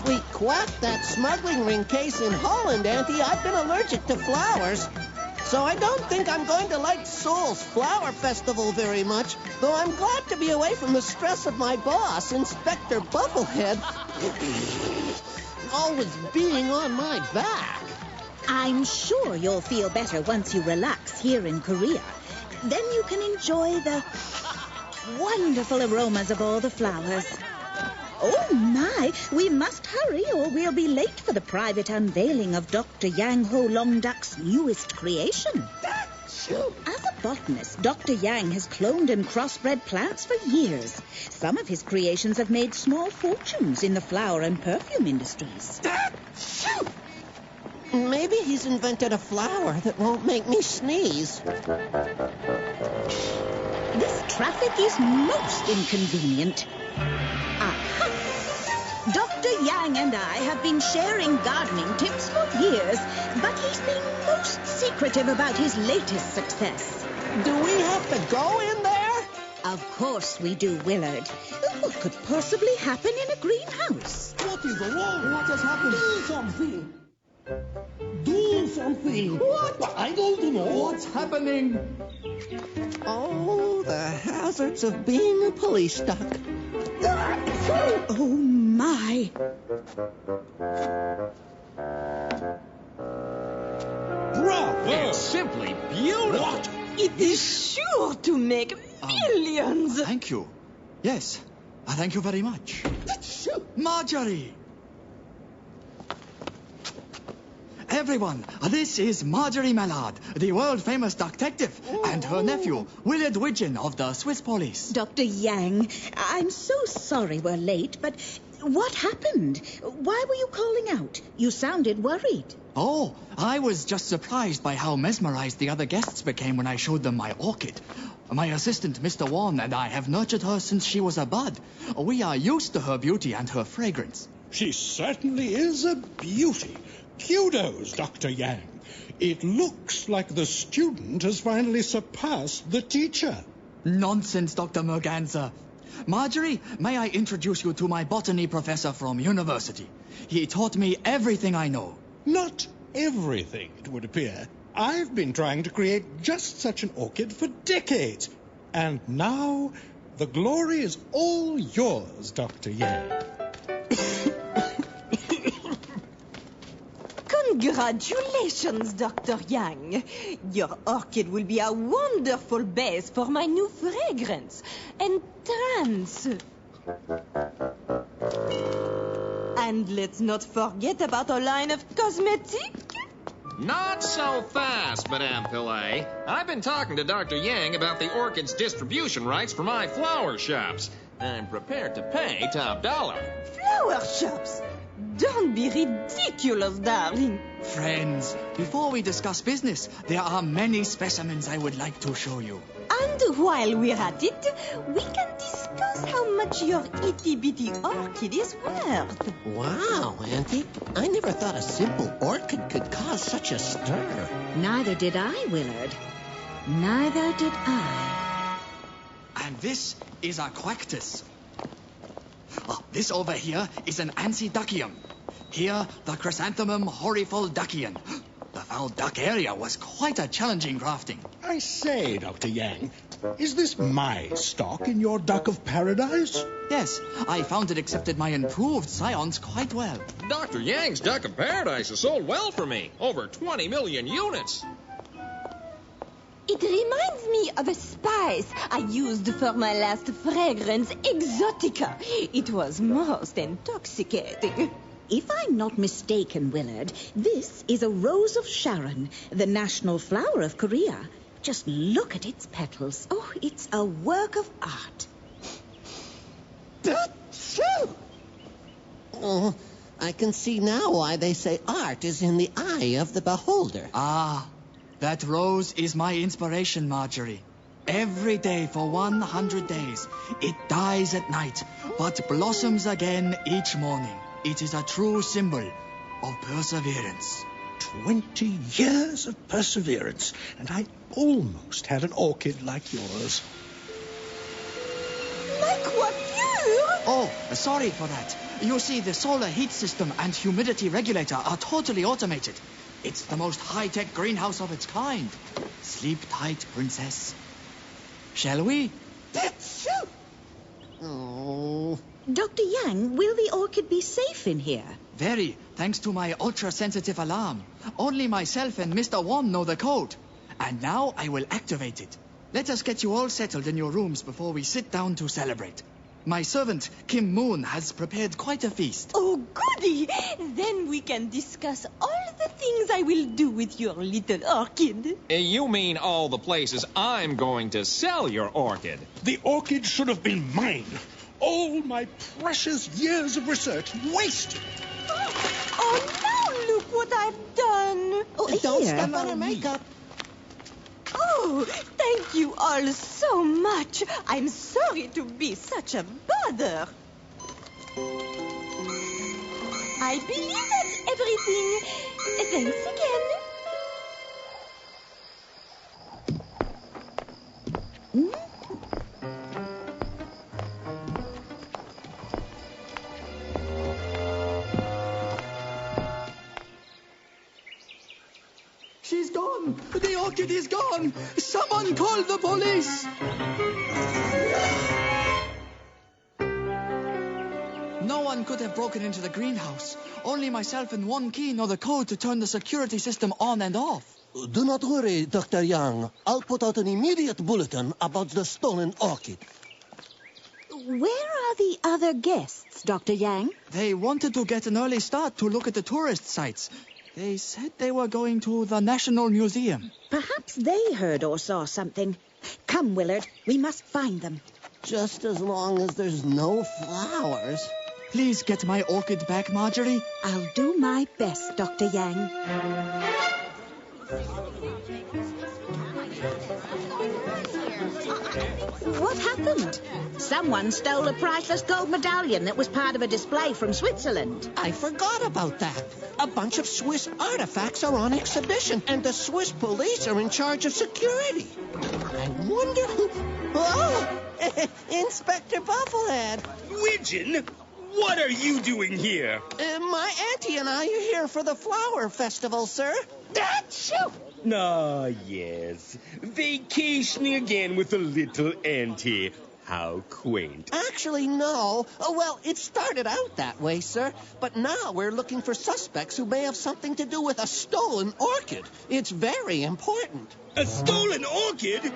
we quacked that smuggling ring case in Holland, Auntie, I've been allergic to flowers. So I don't think I'm going to like Seoul's flower festival very much, though I'm glad to be away from the stress of my boss, Inspector Bubblehead, always being on my back. I'm sure you'll feel better once you relax here in Korea. Then you can enjoy the wonderful aromas of all the flowers. Oh, my, we must hurry or we'll be late for the private unveiling of Dr. Yang Ho Long Dak's newest creation. As a botanist, Dr. Yang has cloned and crossbred plants for years. Some of his creations have made small fortunes in the flower and perfume industries. Maybe he's invented a flower that won't make me sneeze. This traffic is most inconvenient. Aha! Dr. Yang and I have been sharing gardening tips for years, but he's been most secretive about his latest success. Do we have to go in there? Of course we do, Willard. What could possibly happen in a greenhouse? What is wrong? What has happened? Do something. Do something. What? I don't know. What's happening? Oh, the hazards of being a police duck. Oh, my. Bravo! It's simply beautiful. What? It is sure to make millions. Thank you. Yes, thank you very much. Marjorie! Everyone, this is Marjorie Mallard, the world-famous detective, and her nephew, Willard Widgeon of the Swiss police. Dr. Yang, I'm so sorry we're late, but what happened? Why were you calling out? You sounded worried. Oh, I was just surprised by how mesmerized the other guests became when I showed them my orchid. My assistant, Mr. Wan, and I have nurtured her since she was a bud. We are used to her beauty and her fragrance. She certainly is a beauty. Kudos, Dr. Yang. It looks like the student has finally surpassed the teacher. Nonsense, Dr. Merganser. Marjorie, may I introduce you to my botany professor from university? He taught me everything I know. Not everything, it would appear. I've been trying to create just such an orchid for decades. And now the glory is all yours, Dr. Yang. Congratulations, Dr. Yang. Your orchid will be a wonderful base for my new fragrance. Entrance. And let's not forget about a line of cosmetics. Not so fast, Madame Pillay. I've been talking to Dr. Yang about the orchid's distribution rights for my flower shops. I'm prepared to pay top dollar. Flower shops? Don't be ridiculous, darling. Friends, before we discuss business, there are many specimens I would like to show you. And while we're at it, we can discuss how much your itty-bitty orchid is worth. Wow, Auntie. I never thought a simple orchid could cause such a stir. Neither did I, Willard. Neither did I. And this is a quactus. This over here is an Ansiduckium. Here, the Chrysanthemum horifolidaceum. The foul duck area was quite a challenging grafting. I say, Dr. Yang, is this my stock in your duck of paradise? Yes, I found it accepted my improved scions quite well. Dr. Yang's Duck of Paradise has sold well for me. Over 20 million units. It reminds me of a spice I used for my last fragrance, Exotica. It was most intoxicating. If I'm not mistaken, Willard, this is a Rose of Sharon, the national flower of Korea. Just look at its petals. Oh, it's a work of art. Oh, I can see now why they say art is in the eye of the beholder. Ah, that rose is my inspiration, Marjorie. Every day for 100 days, it dies at night, but blossoms again each morning. It is a true symbol of perseverance. 20 years of perseverance, and I almost had an orchid like yours. My coiffure! Oh, sorry for that. You see, the solar heat system and humidity regulator are totally automated. It's the most high-tech greenhouse of its kind. Sleep tight, princess. Shall we? Oh. Dr. Yang, will the orchid be safe in here? Very, thanks to my ultra-sensitive alarm. Only myself and Mr. Wong know the code. And now I will activate it. Let us get you all settled in your rooms before we sit down to celebrate. My servant, Kim Moon, has prepared quite a feast. Oh, goody! Then we can discuss all the things I will do with your little orchid. You mean all the places I'm going to sell your orchid? The orchid should have been mine. All my precious years of research wasted. Oh, now look what I've done. Oh, Don't here. step on her makeup. Oh, thank you all so much. I'm sorry to be such a bother. I believe that's everything. Thanks again. She's gone! The orchid is gone! Someone call the police! No one could have broken into the greenhouse. Only myself and one key know the code to turn the security system on and off. Do not worry, Dr. Yang. I'll put out an immediate bulletin about the stolen orchid. Where are the other guests, Dr. Yang? They wanted to get an early start to look at the tourist sites. They said they were going to the National Museum. Perhaps they heard or saw something. Come, Willard, we must find them. Just as long as there's no flowers. Please get my orchid back, Marjorie. I'll do my best, Dr. Yang. What happened? Someone stole a priceless gold medallion that was part of a display from Switzerland. I forgot about that. A bunch of Swiss artifacts are on exhibition, and the Swiss police are in charge of security. I wonder who... Oh! Inspector Bufflehead. Widgeon, what are you doing here? My auntie and I are here for the flower festival, sir. Achoo! Ah, yes. Vacationing again with the little auntie. How quaint. Actually, no. Oh, well, it started out that way, sir. But now we're looking for suspects who may have something to do with a stolen orchid. It's very important. A stolen orchid?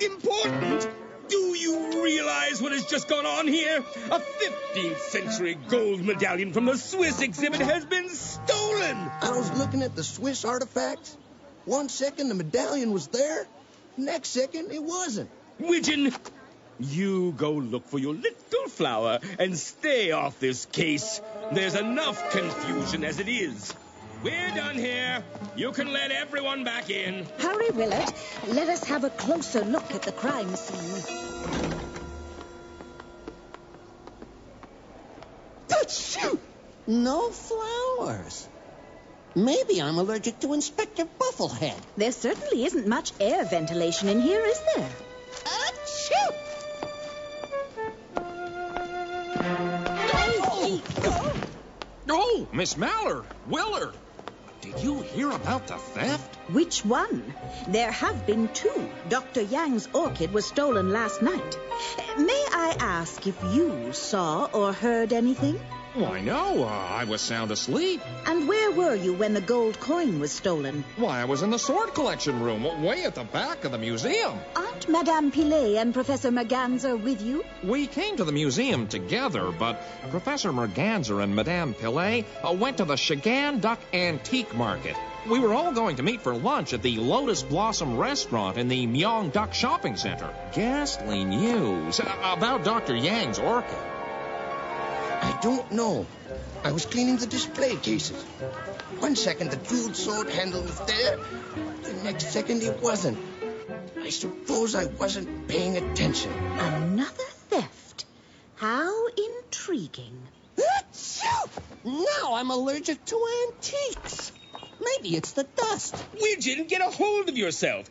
Important? Do you realize what has just gone on here? A 15th century gold medallion from the Swiss exhibit has been stolen! I was looking at the Swiss artifacts. 1 second the medallion was there. Next second it wasn't. Widgeon, you go look for your little flower and stay off this case. There's enough confusion as it is. We're done here. You can let everyone back in. Hurry, Willard. Let us have a closer look at the crime scene. Achoo! No flowers. Maybe I'm allergic to Inspector Bufflehead. There certainly isn't much air ventilation in here, is there? Achoo! Oh, Miss Mallard, Willard. Did you hear about the theft? Which one? There have been two. Dr. Yang's orchid was stolen last night. May I ask if you saw or heard anything? Why, no, I was sound asleep. And where were you when the gold coin was stolen? Why, I was in the sword collection room, way at the back of the museum. Aren't Madame Pilet and Professor Merganser with you? We came to the museum together, but Professor Merganser and Madame Pilet went to the Chagan Duck Antique Market. We were all going to meet for lunch at the Lotus Blossom Restaurant in the Myeong Duck Shopping Center. Ghastly news about Dr. Yang's orchid. I don't know. I was cleaning the display cases. 1 second the jeweled sword handle was there. The next second it wasn't. I suppose I wasn't paying attention. Another theft. How intriguing. Achoo! Now I'm allergic to antiques. Maybe it's the dust. Widgeon, get a hold of yourself.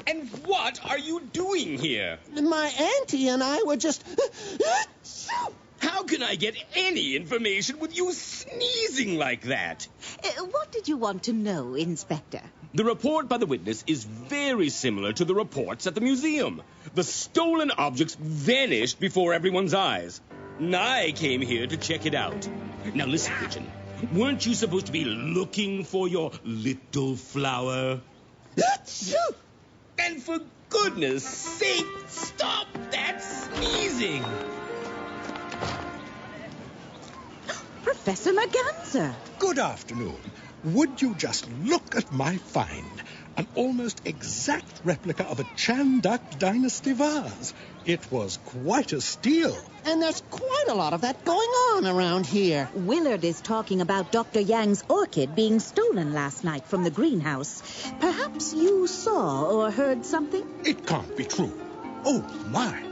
And what are you doing here? My auntie and I were just... Achoo! How can I get any information with you sneezing like that? What did you want to know, Inspector? The report by the witness is very similar to the reports at the museum. The stolen objects vanished before everyone's eyes. I came here to check it out. Now listen, Pigeon. Weren't you supposed to be looking for your little flower? And for goodness sake, stop that sneezing! Professor Merganser. Good afternoon. Would you just look at my find? An almost exact replica of a Chandak Dynasty vase. It was quite a steal. And there's quite a lot of that going on around here. Willard is talking about Dr. Yang's orchid being stolen last night from the greenhouse. Perhaps you saw or heard something? It can't be true. Oh, my.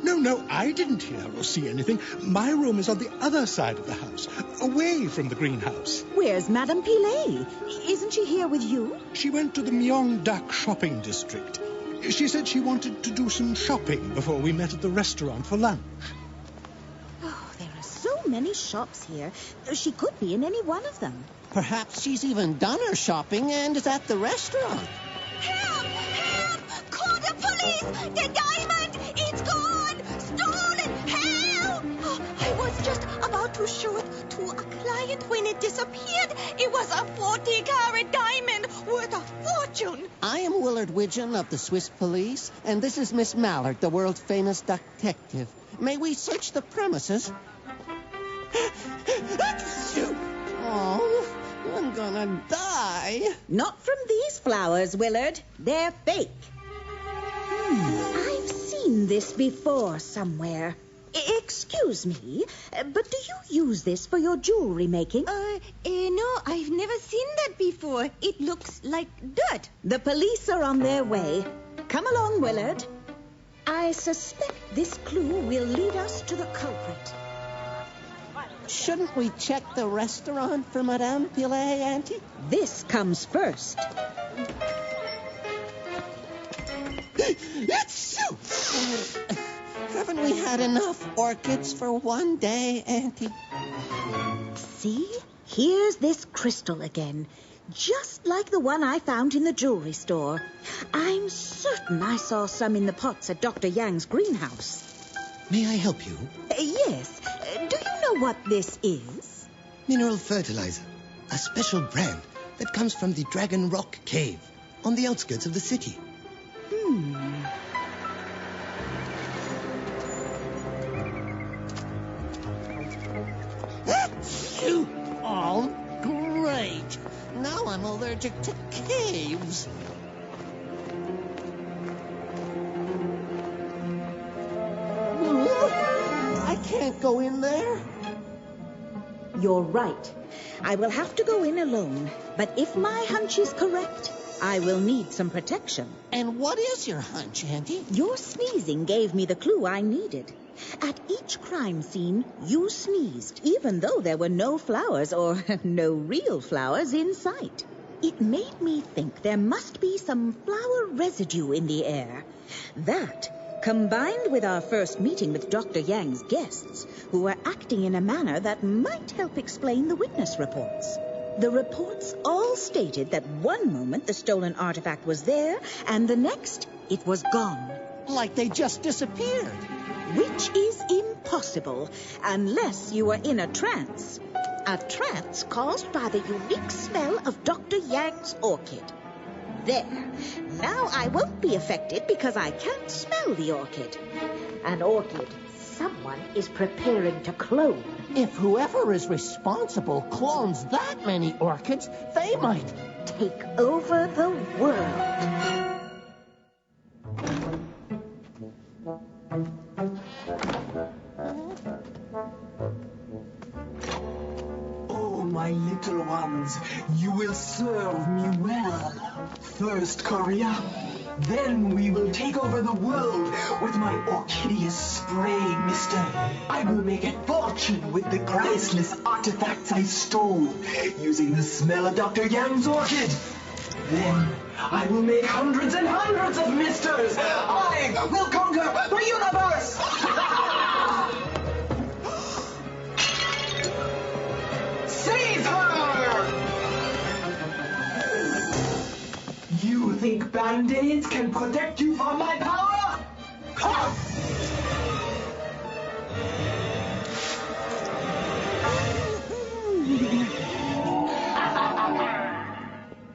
No, I didn't hear or see anything. My room is on the other side of the house, away from the greenhouse. Where's Madame Pilet? Isn't she here with you? She went to the Myeongdak shopping district. She said she wanted to do some shopping before we met at the restaurant for lunch. Oh, there are so many shops here. She could be in any one of them. Perhaps she's even done her shopping and is at the restaurant. Help! Help! Call the police! The diamond! It's gone! Stolen! Help! Oh, I was just about to show it to a client when it disappeared. It was a 40-carat diamond worth a fortune. I am Willard Widgeon of the Swiss police, and this is Miss Mallard, the world-famous detective. May we search the premises? Oh, I'm gonna die. Not from these flowers, Willard. They're fake. I've seen this before somewhere. Excuse me, but do you use this for your jewelry making? No, I've never seen that before. It looks like dirt. The police are on their way. Come along, Willard. I suspect this clue will lead us to the culprit. Shouldn't we check the restaurant for Madame Pilet, Auntie? This comes first. Haven't we had enough orchids for one day, Auntie? See? Here's this crystal again. Just like the one I found in the jewelry store. I'm certain I saw some in the pots at Dr. Yang's greenhouse. May I help you? Yes. Do you know what this is? Mineral fertilizer. A special brand that comes from the Dragon Rock Cave on the outskirts of the city. Oh, great. Now I'm allergic to caves. I can't go in there. You're right. I will have to go in alone. But if my hunch is correct, I will need some protection. And what is your hunch, Auntie? Your sneezing gave me the clue I needed. At each crime scene, you sneezed, even though there were no flowers or no real flowers in sight. It made me think there must be some flower residue in the air. That, combined with our first meeting with Dr. Yang's guests, who were acting in a manner that might help explain the witness reports. The reports all stated that one moment the stolen artifact was there, and the next, it was gone. Like they just disappeared. Which is impossible, unless you are in a trance. A trance caused by the unique smell of Dr. Yang's orchid. There. Now I won't be affected because I can't smell the orchid. An orchid someone is preparing to clone. If whoever is responsible clones that many orchids, they might take over the world. My little ones, you will serve me well. First Korea, then we will take over the world with my orchideous spray, mister. I will make a fortune with the priceless artifacts I stole, using the smell of Dr. Yang's orchid. Then I will make hundreds and hundreds of misters. I will conquer the universe! Band-Aids can protect you from my power? Ha!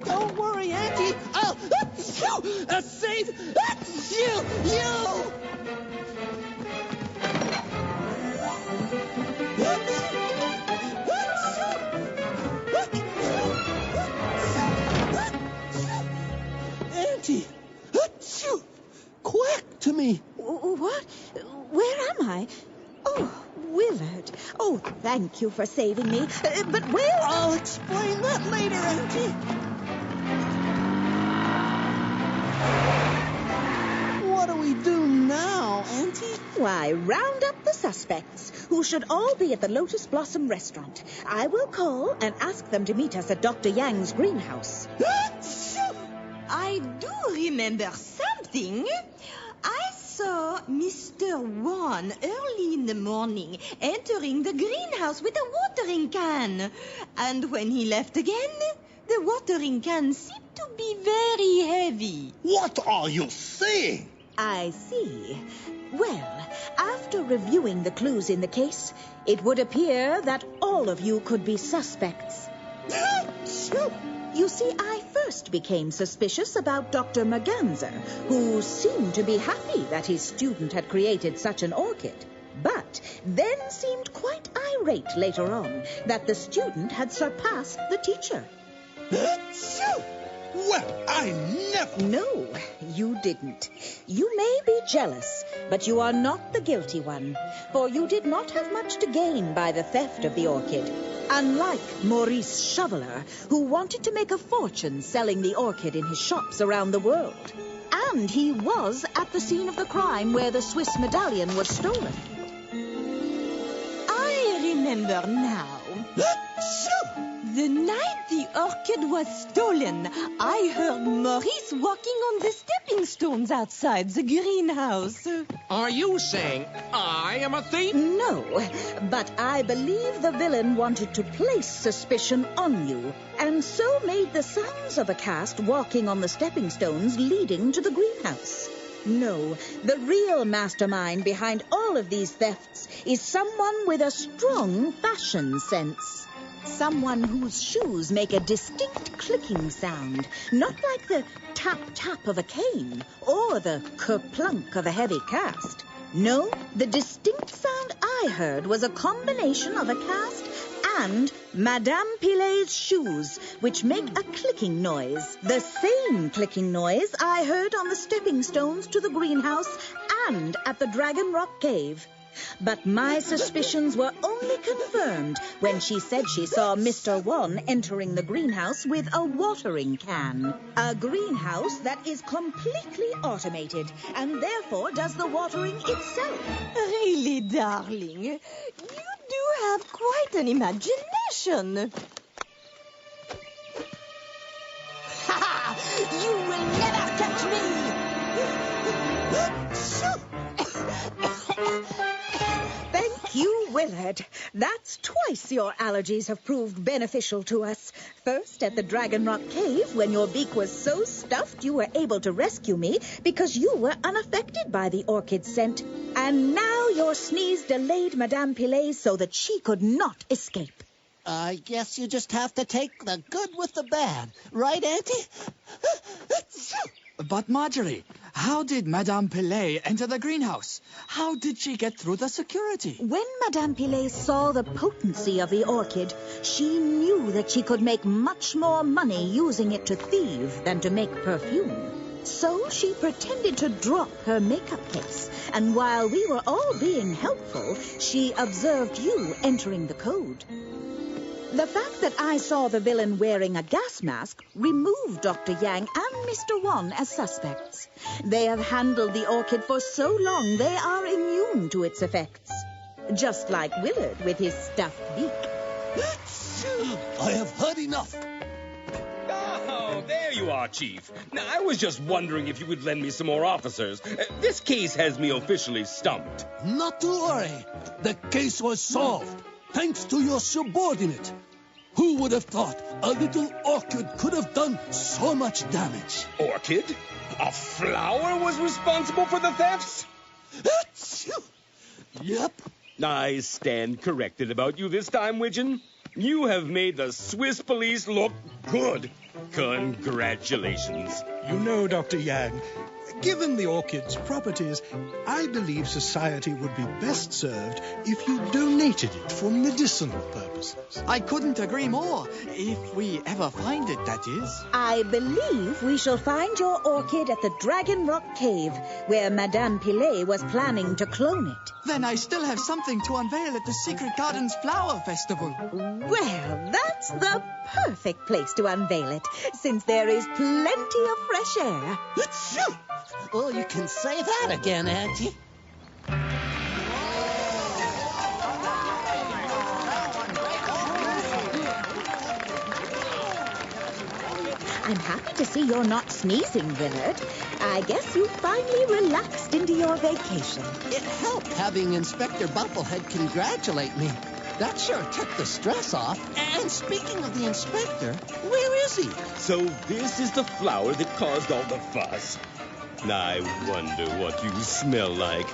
Don't worry, Auntie. I'll save you. Auntie, quack to me. What? Where am I? Oh, Willard. Oh, thank you for saving me. But where? I'll explain that later, Auntie. What do we do now, Auntie? Why, round up the suspects, who should all be at the Lotus Blossom restaurant. I will call and ask them to meet us at Dr. Yang's greenhouse. I do remember something. I saw Mr. Wan early in the morning entering the greenhouse with a watering can. And when he left again, the watering can seemed to be very heavy. What are you saying? I see. Well, after reviewing the clues in the case, it would appear that all of you could be suspects. You see, I first became suspicious about Dr. Merganser, who seemed to be happy that his student had created such an orchid, but then seemed quite irate later on that the student had surpassed the teacher. Well, I never... No, you didn't. You may be jealous, but you are not the guilty one, for you did not have much to gain by the theft of the orchid, unlike Maurice Shoveler, who wanted to make a fortune selling the orchid in his shops around the world. And he was at the scene of the crime where the Swiss medallion was stolen. I remember now. The night the orchid was stolen, I heard Maurice walking on the stepping stones outside the greenhouse. Are you saying I am a thief? No, but I believe the villain wanted to place suspicion on you, and so made the sounds of a cast walking on the stepping stones leading to the greenhouse. No, the real mastermind behind all of these thefts is someone with a strong fashion sense. Someone whose shoes make a distinct clicking sound, not like the tap-tap of a cane or the kerplunk of a heavy cast. No, the distinct sound I heard was a combination of a cast and Madame Pilet's shoes, which make a clicking noise. The same clicking noise I heard on the stepping stones to the greenhouse and at the Dragon Rock Cave. But my suspicions were only confirmed when she said she saw Mr. Wan entering the greenhouse with a watering can. A greenhouse that is completely automated and therefore does the watering itself. Really, darling, you do have quite an imagination. Ha! You will never catch me! Thank you, Willard. That's twice your allergies have proved beneficial to us. First at the Dragon Rock Cave, when your beak was so stuffed you were able to rescue me because you were unaffected by the orchid scent. And now your sneeze delayed Madame Pilet so that she could not escape. I guess you just have to take the good with the bad. Right, Auntie? But Marjorie, how did Madame Pilet enter the greenhouse? How did she get through the security? When Madame Pilet saw the potency of the orchid, she knew that she could make much more money using it to thieve than to make perfume. So she pretended to drop her makeup case, and while we were all being helpful, she observed you entering the code. The fact that I saw the villain wearing a gas mask removed Dr. Yang and Mr. Wan as suspects. They have handled the orchid for so long they are immune to its effects. Just like Willard with his stuffed beak. I have heard enough. Oh, there you are, Chief. Now, I was just wondering if you would lend me some more officers. This case has me officially stumped. Not to worry. The case was solved, thanks to your subordinate. Who would have thought a little orchid could have done so much damage? Orchid? A flower was responsible for the thefts? Achoo! Yep. I stand corrected about you this time, Widgeon. You have made the Swiss police look good. Congratulations. You know, Dr. Yang, given the orchid's properties, I believe society would be best served if you donated it for medicinal purposes. I couldn't agree more. If we ever find it, that is. I believe we shall find your orchid at the Dragon Rock Cave, where Madame Pilet was planning to clone it. Then I still have something to unveil at the Secret Gardens Flower Festival. Well, that's the perfect place to unveil it, since there is plenty of fresh air. Achoo! Oh, you can say that again, Auntie. I'm happy to see you're not sneezing, Willard. I guess you finally relaxed into your vacation. It helped having Inspector Bubblehead congratulate me. That sure took the stress off. And speaking of the inspector, where is he? So this is the flower that caused all the fuss. I wonder what you smell like.